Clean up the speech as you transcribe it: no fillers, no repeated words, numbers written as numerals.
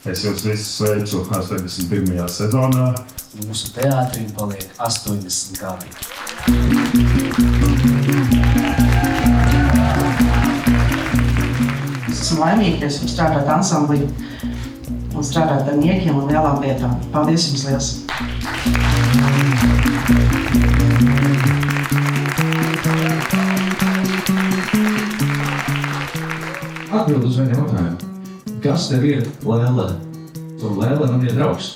Es jūs visus sveicu 81. sezonā. Mūsu teātrim paliek 80 gadi. Es esmu laimīga, ka es varu strādāt ansamblī un strādāt ar niekiem un lielām lietām. Paldies jums liels! Atbild uz vienu jautājumu. Kas tev ir Lēlē? Un Lēlē man ir draugs.